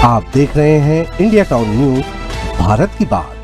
आप देख रहे हैं इंडिया टाउन न्यूज, भारत की बात।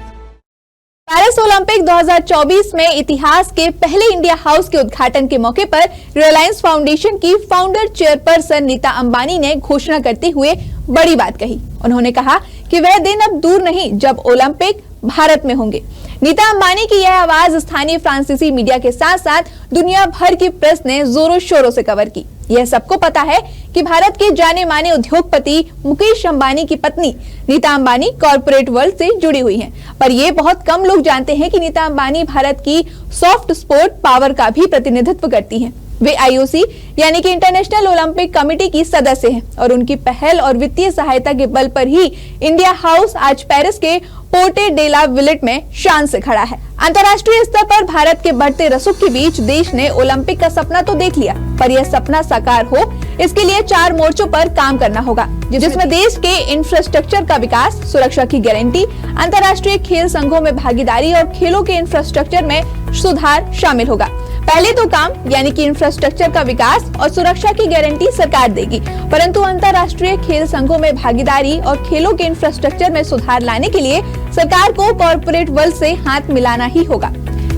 पेरिस ओलंपिक 2024 में इतिहास के पहले इंडिया हाउस के उद्घाटन के मौके पर रिलायंस फाउंडेशन की फाउंडर चेयरपर्सन नीता अंबानी ने घोषणा करते हुए बड़ी बात कही। उन्होंने कहा कि वह दिन अब दूर नहीं जब ओलंपिक भारत में होंगे। नीता अंबानी की यह आवाज स्थानीय फ्रांसीसी मीडिया के साथ साथ दुनिया भर की प्रेस ने जोरों शोरों से कवर की। यह सबको पता है कि भारत के जाने माने उद्योगपति मुकेश अंबानी की पत्नी नीता अंबानी कॉर्पोरेट वर्ल्ड से जुड़ी हुई हैं, पर ये बहुत कम लोग जानते हैं कि नीता अंबानी भारत की सॉफ्ट स्पोर्ट पावर का भी प्रतिनिधित्व करती हैं। वे IOC यानी कि इंटरनेशनल ओलंपिक कमेटी की सदस्य हैं और उनकी पहल और वित्तीय सहायता के बल पर ही इंडिया हाउस आज पेरिस के पोर्टे डे ला विलेट में शान से खड़ा है। अंतर्राष्ट्रीय स्तर पर भारत के बढ़ते रसूख के बीच देश ने ओलंपिक का सपना तो देख लिया, पर यह सपना साकार हो इसके लिए 4 मोर्चों पर काम करना होगा, जिसमें देश के इंफ्रास्ट्रक्चर का विकास, सुरक्षा की गारंटी, अंतर्राष्ट्रीय खेल संघों में भागीदारी और खेलों के इंफ्रास्ट्रक्चर में सुधार शामिल होगा। पहले 2 काम यानी कि इंफ्रास्ट्रक्चर का विकास और सुरक्षा की गारंटी सरकार देगी, परंतु अंतर्राष्ट्रीय खेल संघों में भागीदारी और खेलों के इंफ्रास्ट्रक्चर में सुधार लाने के लिए सरकार को कॉर्पोरेट वर्ल्ड से हाथ मिलाना ही होगा।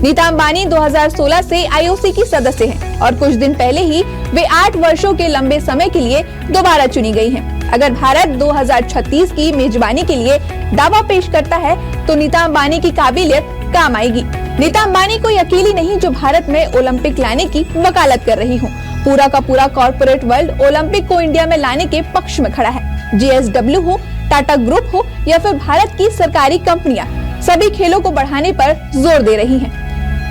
नीता अंबानी 2016 से IOC की सदस्य हैं और कुछ दिन पहले ही वे 8 वर्षों के लंबे समय के लिए दोबारा चुनी गई हैं। अगर भारत 2036 की मेजबानी के लिए दावा पेश करता है तो नीता अंबानी की काबिलियत काम आएगी। नीता अंबानी कोई अकेली नहीं जो भारत में ओलंपिक लाने की वकालत कर रही हो। पूरा का पूरा कॉर्पोरेट वर्ल्ड ओलंपिक को इंडिया में लाने के पक्ष में खड़ा है। JSW हो, टाटा ग्रुप हो या फिर भारत की सरकारी कंपनियां, सभी खेलों को बढ़ाने पर जोर दे रही हैं।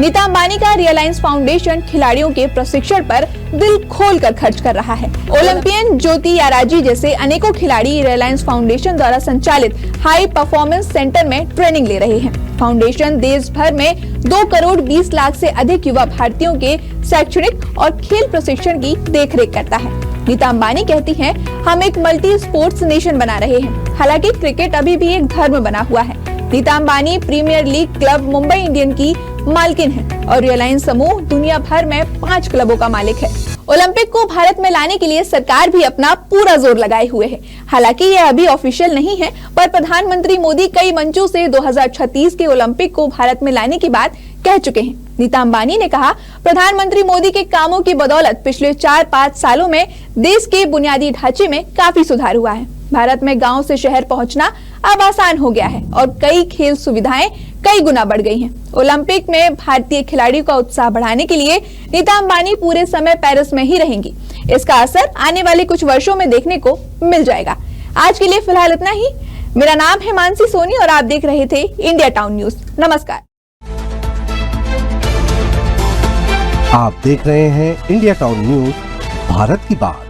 नीता अंबानी का रिलायंस फाउंडेशन खिलाड़ियों के प्रशिक्षण पर दिल खोलकर खर्च कर रहा है। ओलंपियन ज्योति याराजी जैसे अनेकों खिलाड़ी रिलायंस फाउंडेशन द्वारा संचालित हाई परफॉर्मेंस सेंटर में ट्रेनिंग ले रहे हैं। फाउंडेशन देश भर में 2 करोड़ 20 लाख से अधिक युवा भारतीयों के शैक्षणिक और खेल प्रशिक्षण की देखरेख करता है। नीता अंबानी कहती हैं, हम एक मल्टी स्पोर्ट्स नेशन बना रहे हैं। हालांकि क्रिकेट अभी भी एक धर्म बना हुआ है। Nita Ambani premier league club Mumbai Indian की मालकिन है और रिलायंस समूह दुनिया भर में 5 क्लबों का मालिक है। ओलंपिक को भारत में लाने के लिए सरकार भी अपना पूरा जोर लगाए हुए है। हालांकि यह अभी ऑफिशियल नहीं है, पर प्रधानमंत्री मोदी कई मंचों से 2036 के ओलंपिक को भारत में लाने की बात कह चुके हैं। नीता अंबानी ने कहा, प्रधानमंत्री मोदी के कामों की बदौलत पिछले 4-5 सालों में देश के बुनियादी ढांचे में काफी सुधार हुआ है। भारत में गांव से शहर पहुंचना अब आसान हो गया है और कई खेल सुविधाएं कई गुना बढ़ गई हैं। ओलंपिक में भारतीय खिलाड़ियों का उत्साह बढ़ाने के लिए नीता अंबानी पूरे समय पेरिस में ही रहेंगी। इसका असर आने वाले कुछ वर्षों में देखने को मिल जाएगा। आज के लिए फिलहाल इतना ही। मेरा नाम है मानसी सोनी और आप देख रहे थे इंडिया टाउन न्यूज। नमस्कार। आप देख रहे हैं इंडिया टाउन न्यूज, भारत की बात।